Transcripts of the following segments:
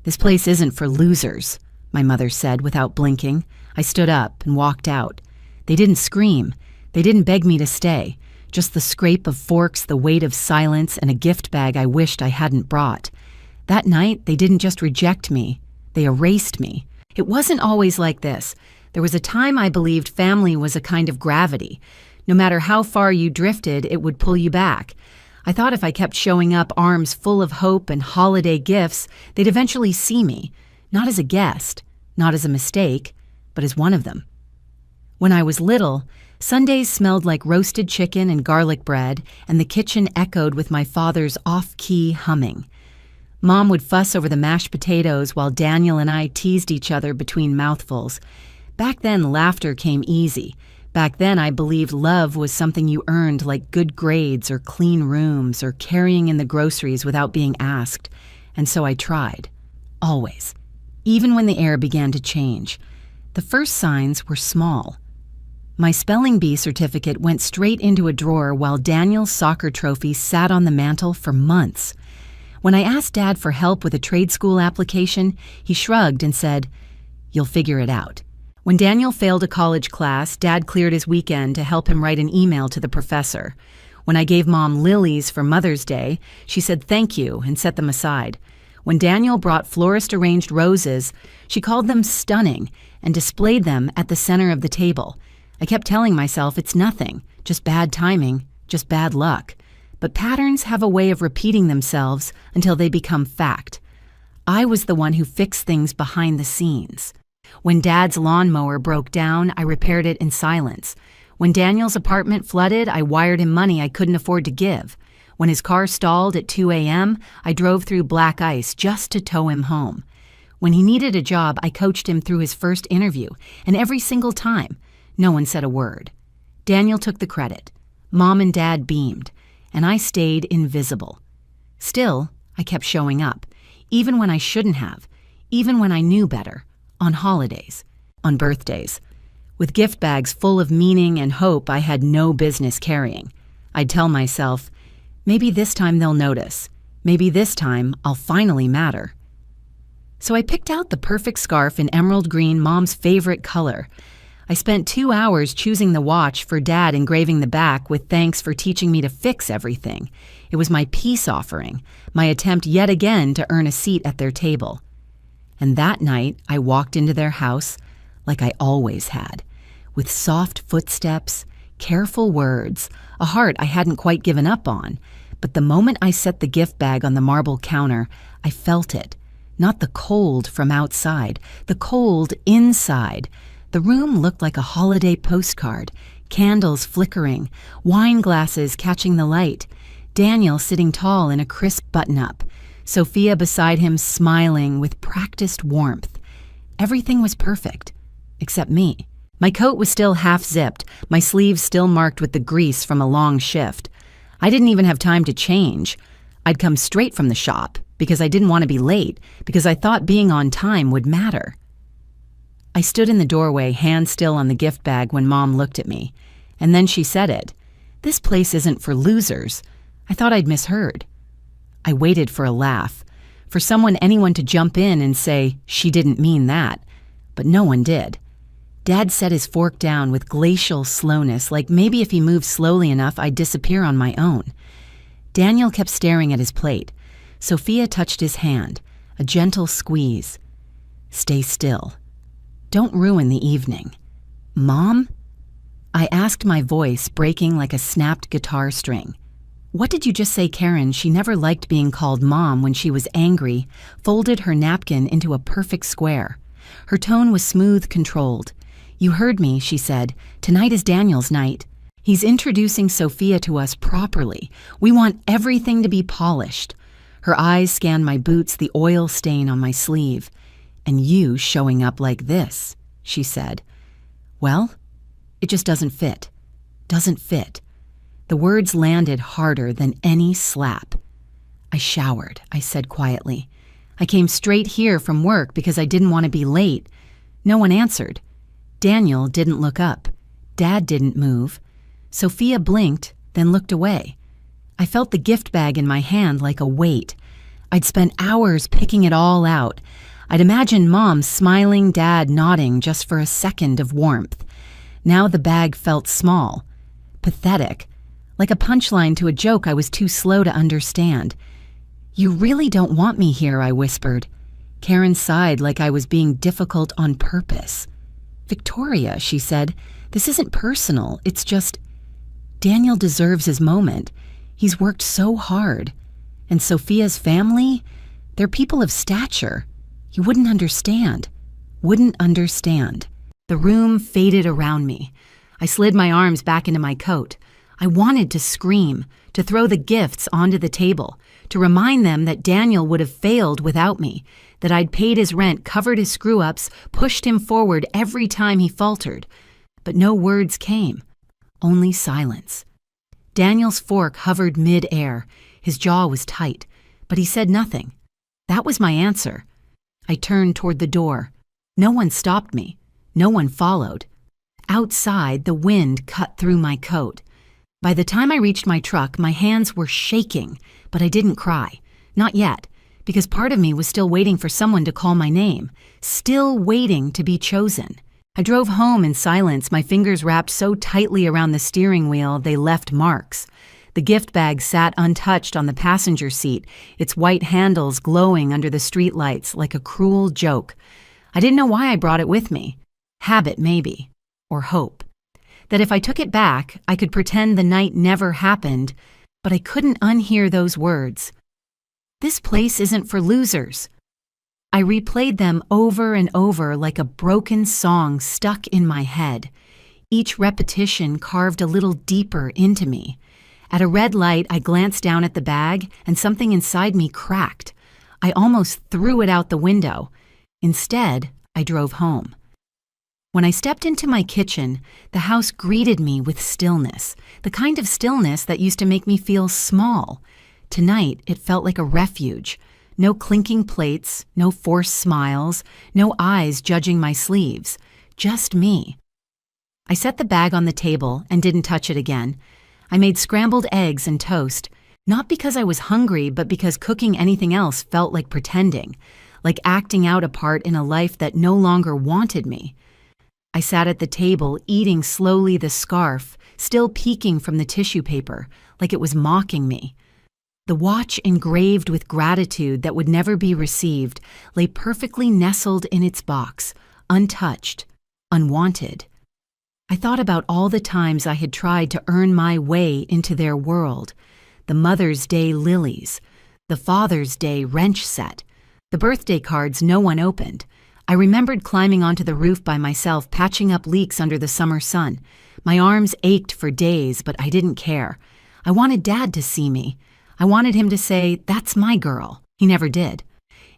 "This place isn't for losers," my mother said without blinking. I stood up and walked out. They didn't scream. They didn't beg me to stay. Just the scrape of forks, the weight of silence, and a gift bag I wished I hadn't brought. That night, they didn't just reject me. They erased me. It wasn't always like this. There was a time I believed family was a kind of gravity. No matter how far you drifted, it would pull you back. I thought if I kept showing up arms full of hope and holiday gifts, they'd eventually see me, not as a guest, not as a mistake, but as one of them. When I was little, Sundays smelled like roasted chicken and garlic bread, and the kitchen echoed with my father's off-key humming. Mom would fuss over the mashed potatoes while Daniel and I teased each other between mouthfuls. Back then, laughter came easy. Back then, I believed love was something you earned, like good grades or clean rooms or carrying in the groceries without being asked. And so I tried. Always. Even when the air began to change. The first signs were small. My spelling bee certificate went straight into a drawer while Daniel's soccer trophy sat on the mantel for months. When I asked Dad for help with a trade school application, he shrugged and said, "You'll figure it out." When Daniel failed a college class, Dad cleared his weekend to help him write an email to the professor. When I gave Mom lilies for Mother's Day, she said thank you and set them aside. When Daniel brought florist-arranged roses, she called them stunning and displayed them at the center of the table. I kept telling myself it's nothing, just bad timing, just bad luck. But patterns have a way of repeating themselves until they become fact. I was the one who fixed things behind the scenes. When Dad's lawnmower broke down, I repaired it in silence. When Daniel's apartment flooded, I wired him money I couldn't afford to give. When his car stalled at 2 a.m., I drove through black ice just to tow him home. When he needed a job, I coached him through his first interview, and every single time, no one said a word. Daniel took the credit. Mom and Dad beamed, and I stayed invisible. Still, I kept showing up, even when I shouldn't have, even when I knew better. On holidays, on birthdays, with gift bags full of meaning and hope I had no business carrying. I'd tell myself, maybe this time they'll notice. Maybe this time I'll finally matter. So I picked out the perfect scarf in emerald green, Mom's favorite color. I spent 2 hours choosing the watch for Dad engraving the back with thanks for teaching me to fix everything. It was my peace offering, my attempt yet again to earn a seat at their table. And that night, I walked into their house like I always had, with soft footsteps, careful words, a heart I hadn't quite given up on. But the moment I set the gift bag on the marble counter, I felt it. Not the cold from outside, the cold inside. The room looked like a holiday postcard, candles flickering, wine glasses catching the light, Daniel sitting tall in a crisp button-up, Sophia beside him smiling with practiced warmth. Everything was perfect, except me. My coat was still half-zipped, my sleeves still marked with the grease from a long shift. I didn't even have time to change. I'd come straight from the shop, because I didn't want to be late, because I thought being on time would matter. I stood in the doorway, hand still on the gift bag when Mom looked at me. And then she said it. "This place isn't for losers." I thought I'd misheard. I waited for a laugh, for anyone to jump in and say, "She didn't mean that." But no one did. Dad set his fork down with glacial slowness, like maybe if he moved slowly enough, I'd disappear on my own. Daniel kept staring at his plate. Sophia touched his hand, a gentle squeeze. "Stay still. Don't ruin the evening." "Mom?" I asked, my voice breaking like a snapped guitar string. "What did you just say, Karen?" She never liked being called Mom when she was angry, folded her napkin into a perfect square. Her tone was smooth, controlled. "You heard me," she said. "Tonight is Daniel's night. He's introducing Sophia to us properly. We want everything to be polished." Her eyes scanned my boots, the oil stain on my sleeve. "And you showing up like this," she said. "Well, it just doesn't fit. Doesn't fit." The words landed harder than any slap. "I showered," I said quietly. "I came straight here from work because I didn't want to be late." No one answered. Daniel didn't look up. Dad didn't move. Sophia blinked, then looked away. I felt the gift bag in my hand like a weight. I'd spent hours picking it all out. I'd imagined Mom smiling, Dad nodding just for a second of warmth. Now the bag felt small, pathetic, like a punchline to a joke I was too slow to understand. "You really don't want me here," I whispered. Karen sighed like I was being difficult on purpose. "Victoria," she said, "this isn't personal. It's just Daniel deserves his moment. He's worked so hard. And Sophia's family, they're people of stature. You wouldn't understand. Wouldn't understand." The room faded around me. I slid my arms back into my coat. I wanted to scream, to throw the gifts onto the table, to remind them that Daniel would have failed without me, that I'd paid his rent, covered his screw-ups, pushed him forward every time he faltered. But no words came, only silence. Daniel's fork hovered mid-air. His jaw was tight, but he said nothing. That was my answer. I turned toward the door. No one stopped me. No one followed. Outside, the wind cut through my coat. By the time I reached my truck, my hands were shaking, but I didn't cry. Not yet, because part of me was still waiting for someone to call my name, still waiting to be chosen. I drove home in silence, my fingers wrapped so tightly around the steering wheel they left marks. The gift bag sat untouched on the passenger seat, its white handles glowing under the streetlights like a cruel joke. I didn't know why I brought it with me. Habit, maybe. Or hope. That if I took it back, I could pretend the night never happened, but I couldn't unhear those words. "This place isn't for losers." I replayed them over and over like a broken song stuck in my head. Each repetition carved a little deeper into me. At a red light, I glanced down at the bag, and something inside me cracked. I almost threw it out the window. Instead, I drove home. When I stepped into my kitchen, the house greeted me with stillness, the kind of stillness that used to make me feel small. Tonight, it felt like a refuge. No clinking plates, no forced smiles, no eyes judging my sleeves. Just me. I set the bag on the table and didn't touch it again. I made scrambled eggs and toast, not because I was hungry, but because cooking anything else felt like pretending, like acting out a part in a life that no longer wanted me. I sat at the table, eating slowly the scarf, still peeking from the tissue paper, like it was mocking me. The watch engraved with gratitude that would never be received lay perfectly nestled in its box, untouched, unwanted. I thought about all the times I had tried to earn my way into their world. The Mother's Day lilies, the Father's Day wrench set, the birthday cards no one opened. I remembered climbing onto the roof by myself, patching up leaks under the summer sun. My arms ached for days, but I didn't care. I wanted Dad to see me. I wanted him to say, "That's my girl." He never did.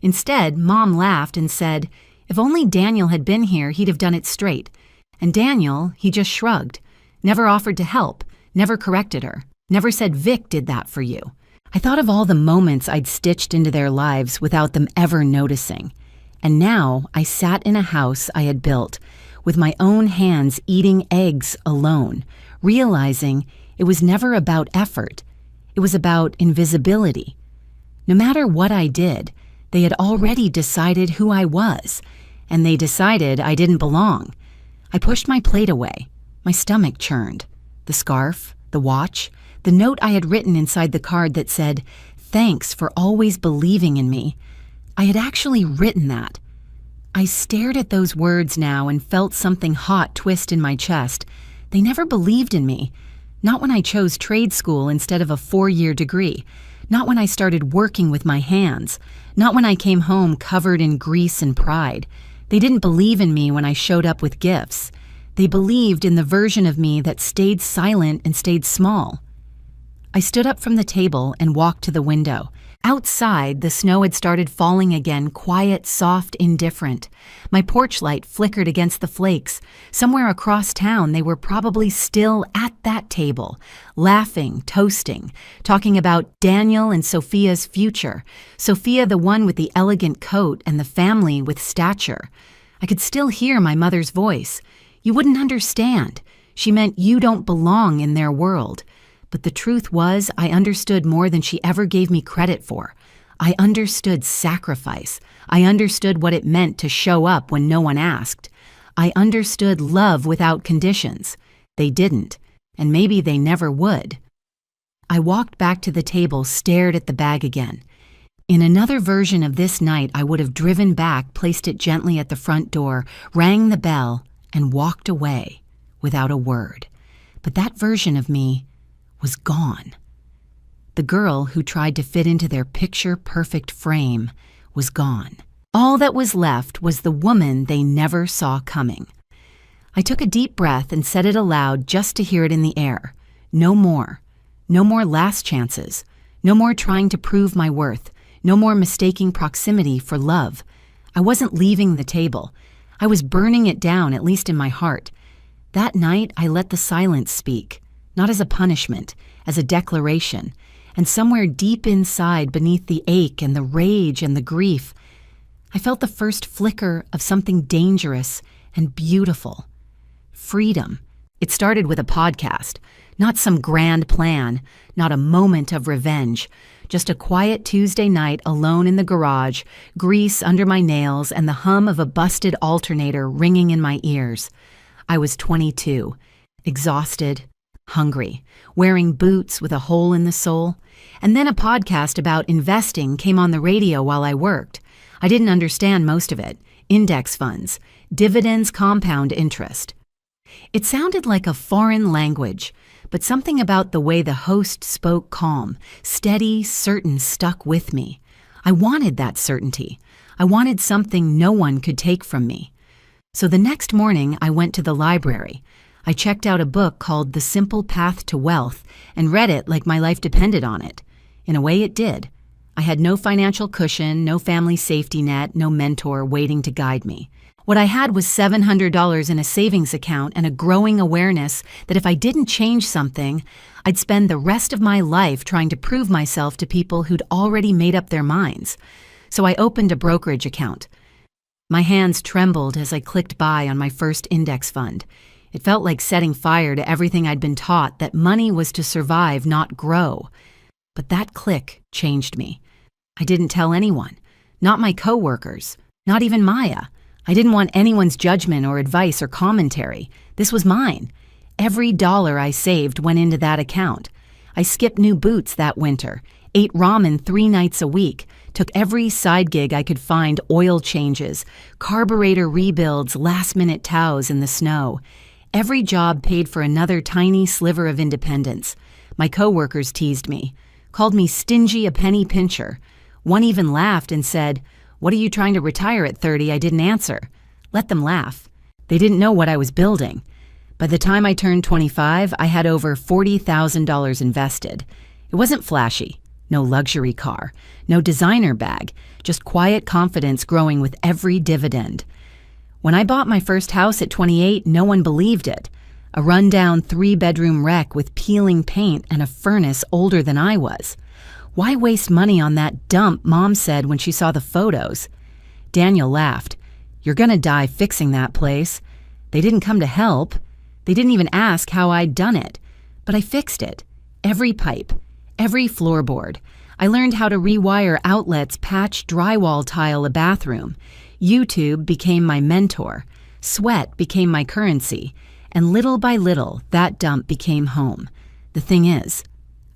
Instead, Mom laughed and said, if only Daniel had been here, he'd have done it straight. And Daniel, he just shrugged, never offered to help, never corrected her, never said, "Vic did that for you." I thought of all the moments I'd stitched into their lives without them ever noticing. And now I sat in a house I had built, with my own hands eating eggs alone, realizing it was never about effort. It was about invisibility. No matter what I did, they had already decided who I was, and they decided I didn't belong. I pushed my plate away. My stomach churned. The scarf, the watch, the note I had written inside the card that said, "Thanks for always believing in me." I had actually written that. I stared at those words now and felt something hot twist in my chest. They never believed in me. Not when I chose trade school instead of a 4-year degree. Not when I started working with my hands. Not when I came home covered in grease and pride. They didn't believe in me when I showed up with gifts. They believed in the version of me that stayed silent and stayed small. I stood up from the table and walked to the window. Outside, the snow had started falling again, quiet, soft, indifferent. My porch light flickered against the flakes. Somewhere across town, they were probably still at that table, laughing, toasting, talking about Daniel and Sophia's future. Sophia, the one with the elegant coat, and the family with stature. I could still hear my mother's voice. "You wouldn't understand." She meant you don't belong in their world. But the truth was, I understood more than she ever gave me credit for. I understood sacrifice. I understood what it meant to show up when no one asked. I understood love without conditions. They didn't, and maybe they never would. I walked back to the table, stared at the bag again. In another version of this night, I would have driven back, placed it gently at the front door, rang the bell, and walked away without a word. But that version of me was gone. The girl who tried to fit into their picture-perfect frame was gone. All that was left was the woman they never saw coming. I took a deep breath and said it aloud just to hear it in the air. No more. No more last chances. No more trying to prove my worth. No more mistaking proximity for love. I wasn't leaving the table. I was burning it down, at least in my heart. That night, I let the silence speak, not as a punishment, as a declaration. And somewhere deep inside, beneath the ache and the rage and the grief, I felt the first flicker of something dangerous and beautiful. Freedom. It started with a podcast, not some grand plan, not a moment of revenge, just a quiet Tuesday night alone in the garage, grease under my nails and the hum of a busted alternator ringing in my ears. I was 22, exhausted, hungry, wearing boots with a hole in the sole. And then a podcast about investing came on the radio while I worked. I didn't understand most of it. Index funds, dividends, compound interest. It sounded like a foreign language, but something about the way the host spoke calm, steady, certain stuck with me. I wanted that certainty. I wanted something no one could take from me. So the next morning, I went to the library. I checked out a book called The Simple Path to Wealth and read it like my life depended on it. In a way, it did. I had no financial cushion, no family safety net, no mentor waiting to guide me. What I had was $700 in a savings account and a growing awareness that if I didn't change something, I'd spend the rest of my life trying to prove myself to people who'd already made up their minds. So I opened a brokerage account. My hands trembled as I clicked buy on my first index fund. It felt like setting fire to everything I'd been taught, that money was to survive, not grow. But that click changed me. I didn't tell anyone, not my coworkers, not even Maya. I didn't want anyone's judgment or advice or commentary. This was mine. Every dollar I saved went into that account. I skipped new boots that winter, ate ramen 3 nights a week, took every side gig I could find, oil changes, carburetor rebuilds, last-minute tows in the snow. Every job paid for another tiny sliver of independence. My coworkers teased me, called me stingy, a penny pincher. One even laughed and said, "What are you trying to retire at 30?" I didn't answer. Let them laugh. They didn't know what I was building. By the time I turned 25, I had over $40,000 invested. It wasn't flashy. No luxury car. No designer bag. Just quiet confidence growing with every dividend. When I bought my first house at 28, no one believed it. A rundown 3-bedroom wreck with peeling paint and a furnace older than I was. Why waste money on that dump, Mom said when she saw the photos. Daniel laughed. "You're gonna die fixing that place." They didn't come to help. They didn't even ask how I'd done it. But I fixed it. Every pipe, every floorboard. I learned how to rewire outlets, patch drywall, tile a bathroom. YouTube became my mentor. Sweat became my currency. And little by little, that dump became home. The thing is,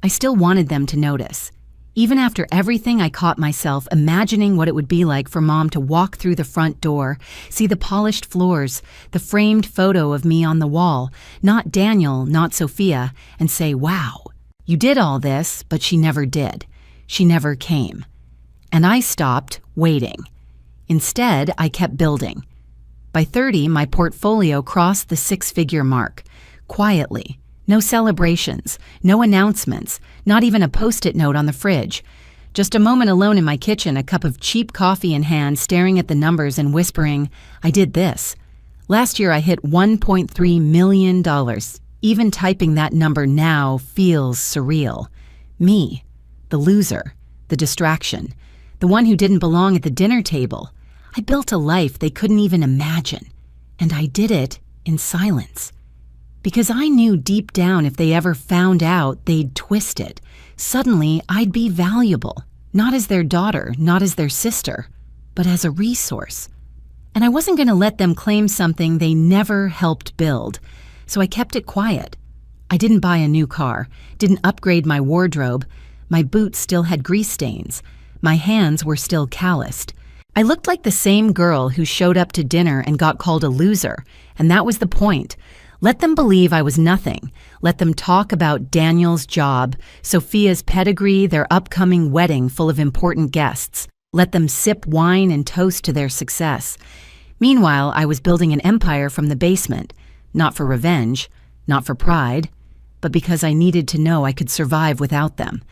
I still wanted them to notice. Even after everything, I caught myself imagining what it would be like for Mom to walk through the front door, see the polished floors, the framed photo of me on the wall, not Daniel, not Sophia, and say, "Wow, you did all this," but she never did. She never came. And I stopped waiting. Instead, I kept building. By 30, my portfolio crossed the 6-figure mark, quietly. No celebrations, no announcements, not even a Post-it note on the fridge. Just a moment alone in my kitchen, a cup of cheap coffee in hand, staring at the numbers and whispering, "I did this." Last year I hit $1.3 million. Even typing that number now feels surreal. Me, the loser, the distraction, the one who didn't belong at the dinner table. I built a life they couldn't even imagine. And I did it in silence. Because I knew deep down if they ever found out, they'd twist it. Suddenly, I'd be valuable. Not as their daughter, not as their sister, but as a resource. And I wasn't going to let them claim something they never helped build, so I kept it quiet. I didn't buy a new car, didn't upgrade my wardrobe. My boots still had grease stains. My hands were still calloused. I looked like the same girl who showed up to dinner and got called a loser, and that was the point. Let them believe I was nothing. Let them talk about Daniel's job, Sophia's pedigree, their upcoming wedding full of important guests. Let them sip wine and toast to their success. Meanwhile, I was building an empire from the basement, not for revenge, not for pride, but because I needed to know I could survive without them.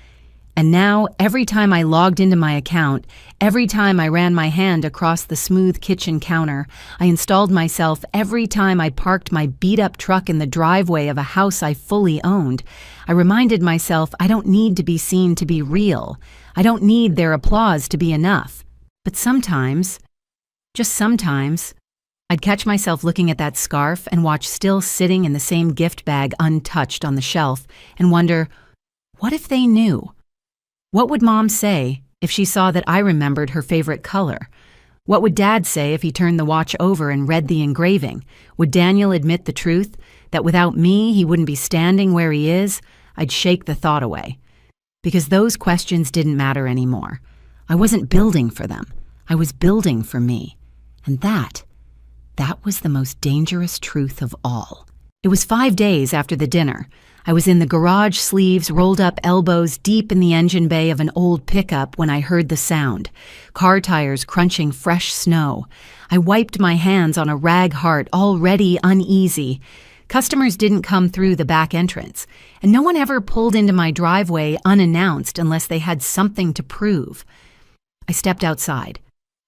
And now, every time I logged into my account, every time I ran my hand across the smooth kitchen counter, I installed myself every time I parked my beat-up truck in the driveway of a house I fully owned, I reminded myself I don't need to be seen to be real. I don't need their applause to be enough. But sometimes, just sometimes, I'd catch myself looking at that scarf and watch still sitting in the same gift bag untouched on the shelf and wonder, what if they knew? What would Mom say if she saw that I remembered her favorite color? What would Dad say if he turned the watch over and read the engraving? Would Daniel admit the truth, that without me he wouldn't be standing where he is? I'd shake the thought away. Because those questions didn't matter anymore. I wasn't building for them. I was building for me. And that was the most dangerous truth of all. It was 5 days after the dinner. I was in the garage, sleeves rolled up, elbows deep in the engine bay of an old pickup when I heard the sound. Car tires crunching fresh snow. I wiped my hands on a rag heart, already uneasy. Customers didn't come through the back entrance, and no one ever pulled into my driveway unannounced unless they had something to prove. I stepped outside,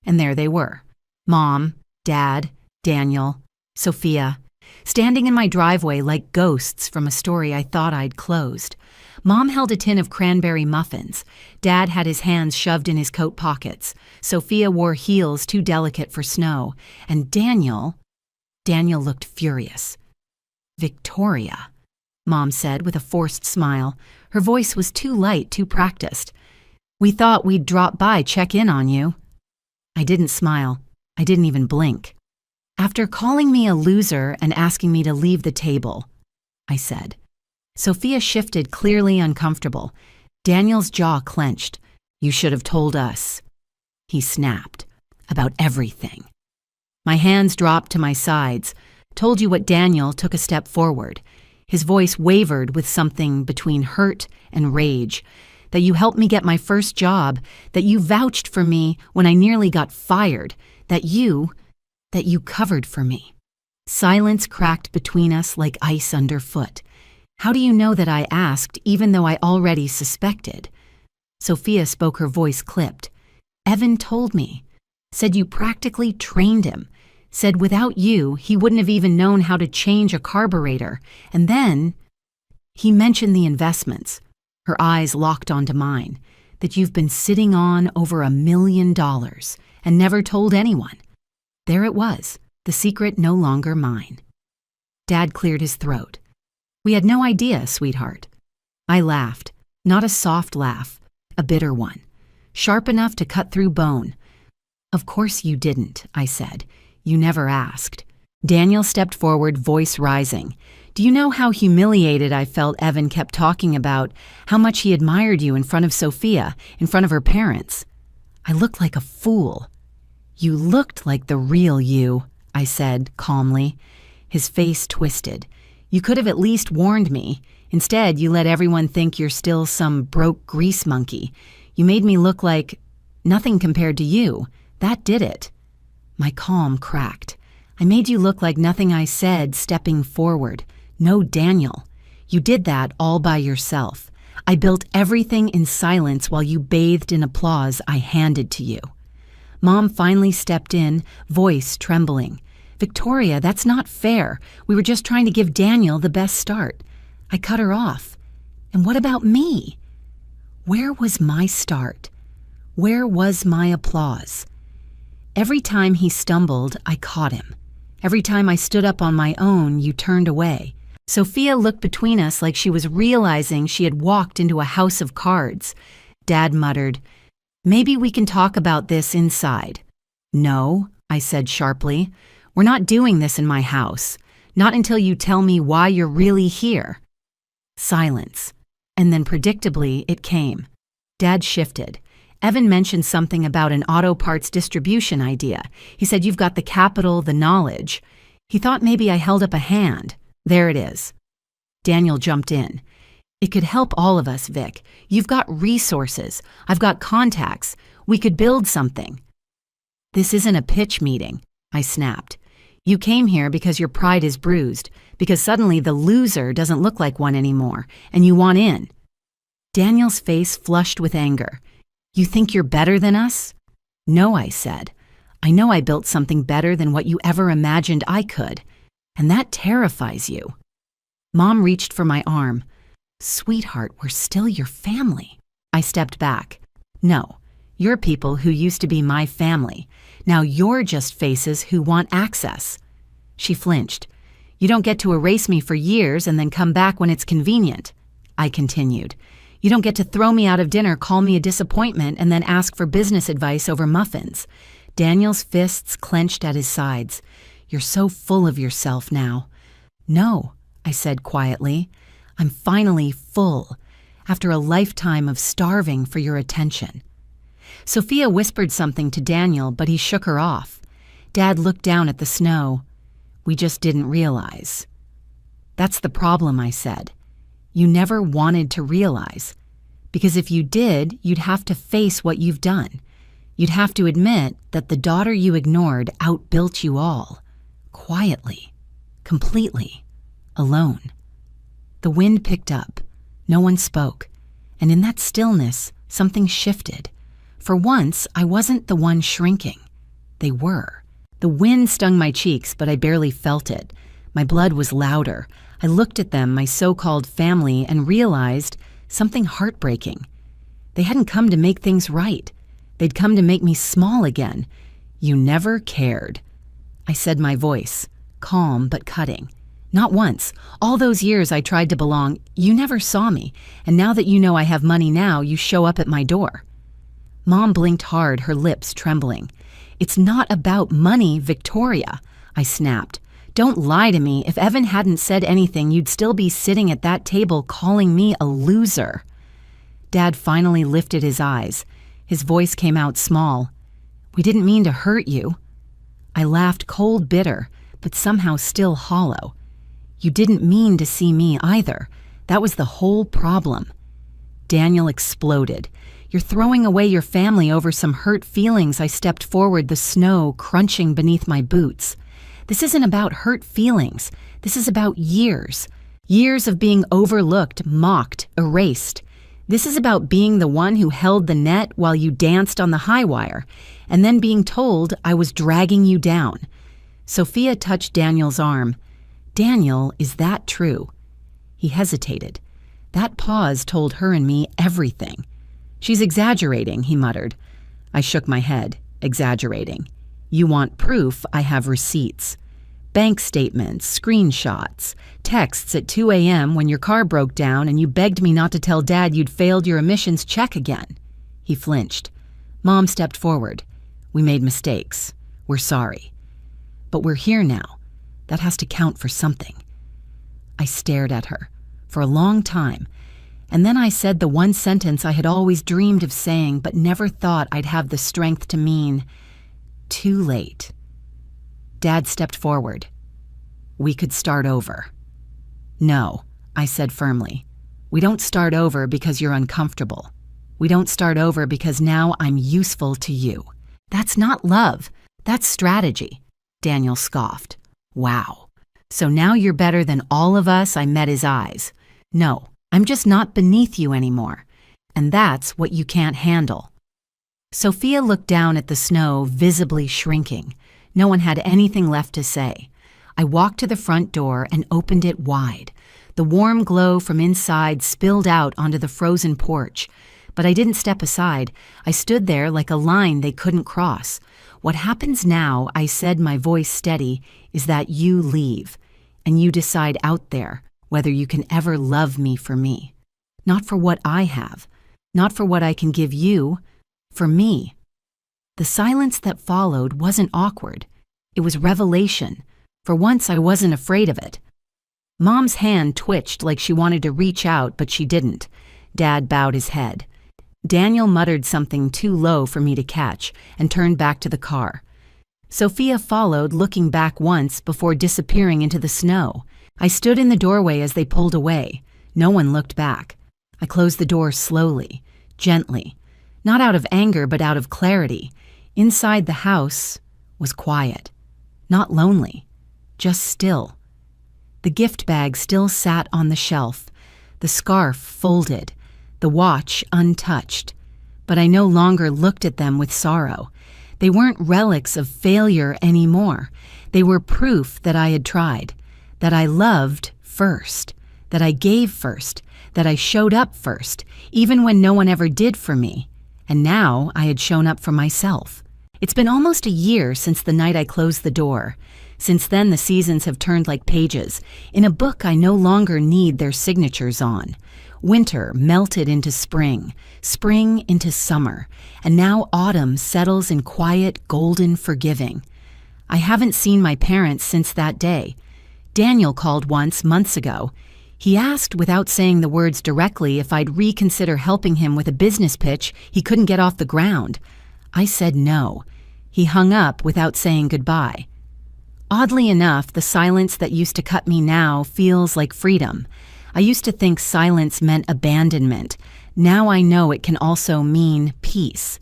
and there they were. Mom, Dad, Daniel, Sophia, standing in my driveway like ghosts from a story I thought I'd closed. Mom held a tin of cranberry muffins. Dad had his hands shoved in his coat pockets. Sophia wore heels too delicate for snow. And Daniel looked furious. "Victoria," Mom said with a forced smile. Her voice was too light, too practiced. "We thought we'd drop by, check in on you." I didn't smile. I didn't even blink. "After calling me a loser and asking me to leave the table," I said. Sophia shifted, clearly uncomfortable. Daniel's jaw clenched. "You should have told us," he snapped, "about everything." My hands dropped to my sides. "Told you what?" Daniel took a step forward. His voice wavered with something between hurt and rage. "That you helped me get my first job, that you vouched for me when I nearly got fired, that you covered for me." Silence cracked between us like ice underfoot. "How do you know that I asked, even though I already suspected?" Sophia spoke, her voice clipped. "Evan told me. Said you practically trained him. Said without you, he wouldn't have even known how to change a carburetor. And then he mentioned the investments." Her eyes locked onto mine. "That you've been sitting on over $1 million and never told anyone." There it was, the secret no longer mine. Dad cleared his throat. "We had no idea, sweetheart." I laughed, not a soft laugh, a bitter one, sharp enough to cut through bone. "Of course you didn't," I said. "You never asked." Daniel stepped forward, voice rising. "Do you know how humiliated I felt Evan kept talking about how much he admired you in front of Sophia, in front of her parents? I looked like a fool." "You looked like the real you," I said calmly. His face twisted. "You could have at least warned me. Instead, you let everyone think you're still some broke grease monkey. You made me look like nothing compared to you. That did it." My calm cracked. "I made you look like nothing I said, stepping forward. No, Daniel. You did that all by yourself. I built everything in silence while you bathed in applause I handed to you." Mom finally stepped in, voice trembling. "Victoria, that's not fair. We were just trying to give Daniel the best start." I cut her off. "And what about me? Where was my start? Where was my applause?" Every time he stumbled, I caught him. Every time I stood up on my own, you turned away. Sophia looked between us like she was realizing she had walked into a house of cards. Dad muttered, Maybe we can talk about this inside. No, I said sharply. We're not doing this in my house. Not until you tell me why you're really here. Silence. And then predictably, it came. Dad shifted. Evan mentioned something about an auto parts distribution idea. He said, "You've got the capital, the knowledge." He thought maybe I held up a hand. There it is. Daniel jumped in. "It could help all of us, Vic. You've got resources. I've got contacts. We could build something." "This isn't a pitch meeting," I snapped. "You came here because your pride is bruised, because suddenly the loser doesn't look like one anymore, and you want in." Daniel's face flushed with anger. "You think you're better than us?" "No," I said. "I know I built something better than what you ever imagined I could, and that terrifies you." Mom reached for my arm. "Sweetheart, we're still your family." I stepped back. "No, you're people who used to be my family. Now you're just faces who want access." She flinched. "You don't get to erase me for years and then come back when it's convenient," I continued. "You don't get to throw me out of dinner, call me a disappointment, and then ask for business advice over muffins." Daniel's fists clenched at his sides. "You're so full of yourself now." "No," I said quietly. "I'm finally full, after a lifetime of starving for your attention." Sophia whispered something to Daniel, but he shook her off. Dad looked down at the snow. "We just didn't realize." "That's the problem," I said. "You never wanted to realize. Because if you did, you'd have to face what you've done. You'd have to admit that the daughter you ignored outbuilt you all. Quietly. Completely. Alone." The wind picked up. No one spoke. And in that stillness, something shifted. For once, I wasn't the one shrinking. They were. The wind stung my cheeks, but I barely felt it. My blood was louder. I looked at them, my so-called family, and realized something heartbreaking. They hadn't come to make things right. They'd come to make me small again. "You never cared," I said, my voice, calm but cutting. "Not once. All those years I tried to belong, you never saw me, and now that you know I have money now, you show up at my door." Mom blinked hard, her lips trembling. "It's not about money, Victoria," I snapped. "Don't lie to me. If Evan hadn't said anything, you'd still be sitting at that table calling me a loser." Dad finally lifted his eyes. His voice came out small. "We didn't mean to hurt you." I laughed, cold, bitter, but somehow still hollow. "You didn't mean to see me either. That was the whole problem." Daniel exploded. "You're throwing away your family over some hurt feelings." I stepped forward, the snow crunching beneath my boots. "This isn't about hurt feelings. This is about years. Years of being overlooked, mocked, erased. This is about being the one who held the net while you danced on the high wire, and then being told I was dragging you down." Sophia touched Daniel's arm. "Daniel, is that true?" He hesitated. That pause told her and me everything. "She's exaggerating," he muttered. I shook my head. "Exaggerating. You want proof? I have receipts. Bank statements, screenshots, texts at 2 a.m. when your car broke down and you begged me not to tell Dad you'd failed your emissions check again." He flinched. Mom stepped forward. "We made mistakes. We're sorry. But we're here now. That has to count for something." I stared at her for a long time, and then I said the one sentence I had always dreamed of saying but never thought I'd have the strength to mean. "Too late." Dad stepped forward. "We could start over." "No," I said firmly. "We don't start over because you're uncomfortable. We don't start over because now I'm useful to you. That's not love. That's strategy." Daniel scoffed. "Wow. So now you're better than all of us?" I met his eyes. "No, I'm just not beneath you anymore. And that's what you can't handle." Sophia looked down at the snow, visibly shrinking. No one had anything left to say. I walked to the front door and opened it wide. The warm glow from inside spilled out onto the frozen porch. But I didn't step aside. I stood there like a line they couldn't cross. "What happens now," I said, my voice steady, "is that you leave. And you decide out there whether you can ever love me for me. Not for what I have. Not for what I can give you, For me. The silence that followed wasn't awkward. It was revelation. For once, I wasn't afraid of it. Mom's hand twitched like she wanted to reach out, but she didn't. Dad bowed his head. Daniel muttered something too low for me to catch and turned back to the car. Sophia followed, looking back once before disappearing into the snow. I stood in the doorway as they pulled away. No one looked back. I closed the door slowly, gently, not out of anger but out of clarity. Inside the house was quiet, not lonely, just still. The gift bag still sat on the shelf, the scarf folded, the watch untouched. But I no longer looked at them with sorrow. They weren't relics of failure anymore. They were proof that I had tried, that I loved first, that I gave first, that I showed up first, even when no one ever did for me. And now I had shown up for myself. It's been almost a year since the night I closed the door. Since then, the seasons have turned like pages in a book I no longer need their signatures on. Winter melted into spring, spring into summer, and now autumn settles in quiet, golden forgiving. I haven't seen my parents since that day. Daniel called once, months ago. He asked, without saying the words directly, if I'd reconsider helping him with a business pitch he couldn't get off the ground. I said no. He hung up without saying goodbye. Oddly enough, the silence that used to cut me now feels like freedom. I used to think silence meant abandonment. Now I know it can also mean peace.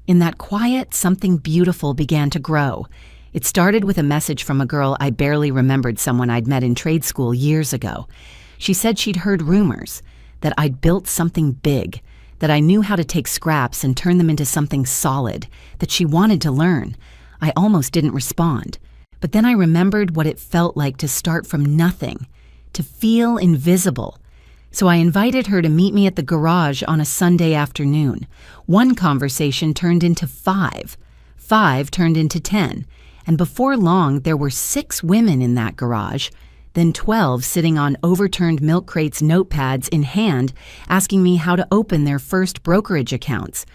In that quiet, something beautiful began to grow. It started with a message from a girl I barely remembered, someone I'd met in trade school years ago. She said she'd heard rumors, that I'd built something big, that I knew how to take scraps and turn them into something solid, that she wanted to learn. I almost didn't respond. But then I remembered what it felt like to start from nothing, to feel invisible. So I invited her to meet me at the garage on a Sunday afternoon. One conversation turned into 5. 5 turned into 10. And before long, there were 6 women in that garage, then 12 sitting on overturned milk crates, notepads in hand, asking me how to open their first brokerage accounts.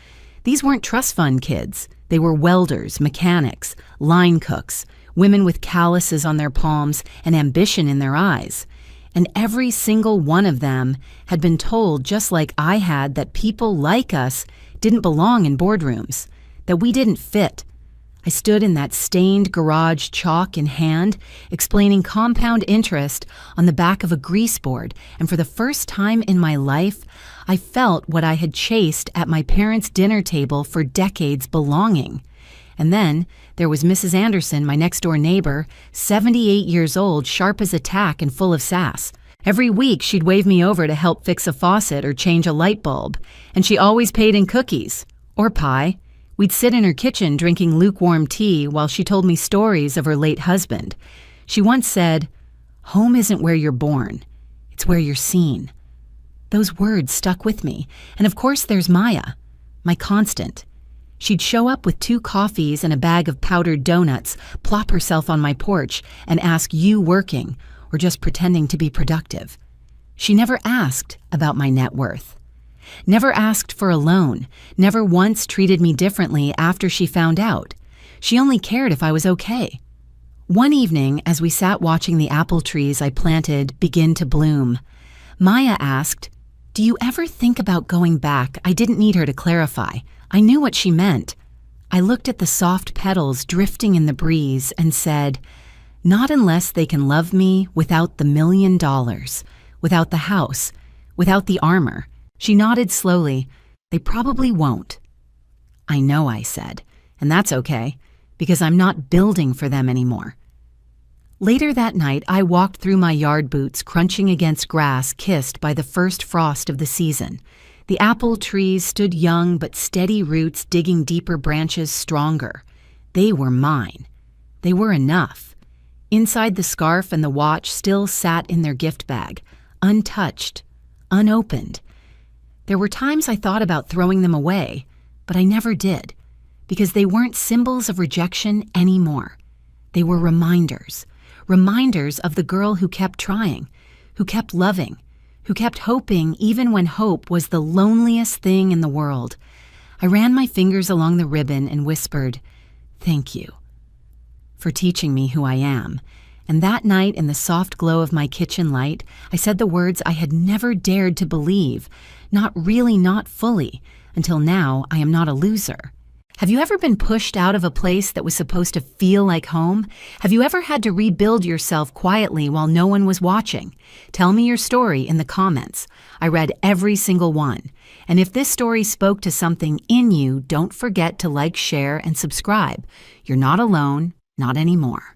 These weren't trust fund kids. They were welders, mechanics, line cooks, women with calluses on their palms and ambition in their eyes. And every single one of them had been told, just like I had, that people like us didn't belong in boardrooms, that we didn't fit. I stood in that stained garage, chalk in hand, explaining compound interest on the back of a grease board, and for the first time in my life, I felt what I had chased at my parents' dinner table for decades, belonging. And then there was Mrs. Anderson, my next-door neighbor, 78 years old, sharp as a tack and full of sass. Every week she'd wave me over to help fix a faucet or change a light bulb, and she always paid in cookies or pie. We'd sit in her kitchen drinking lukewarm tea while she told me stories of her late husband. She once said, "Home isn't where you're born, it's where you're seen." Those words stuck with me, and of course there's Maya, my constant. She'd show up with 2 coffees and a bag of powdered donuts, plop herself on my porch, and ask, "You working, or just pretending to be productive?" She never asked about my net worth. Never asked for a loan, never once treated me differently after she found out. She only cared if I was okay. One evening, as we sat watching the apple trees I planted begin to bloom, Maya asked, "Do you ever think about going back?" I didn't need her to clarify. I knew what she meant. I looked at the soft petals drifting in the breeze and said, "Not unless they can love me without the $1 million, without the house, without the armor." She nodded slowly. "They probably won't." "I know," I said, "and that's okay, because I'm not building for them anymore." Later that night, I walked through my yard boots, crunching against grass kissed by the first frost of the season. The apple trees stood young but steady roots digging deeper branches stronger. They were mine. They were enough. Inside, the scarf and the watch still sat in their gift bag, untouched, unopened. There were times I thought about throwing them away, but I never did, because they weren't symbols of rejection anymore. They were reminders of the girl who kept trying, who kept loving, who kept hoping even when hope was the loneliest thing in the world. I ran my fingers along the ribbon and whispered, "Thank you for teaching me who I am." And that night, in the soft glow of my kitchen light, I said the words I had never dared to believe, not really, not fully. Until now, I am not a loser. Have you ever been pushed out of a place that was supposed to feel like home? Have you ever had to rebuild yourself quietly while no one was watching? Tell me your story in the comments. I read every single one. And if this story spoke to something in you, don't forget to like, share, and subscribe. You're not alone, not anymore.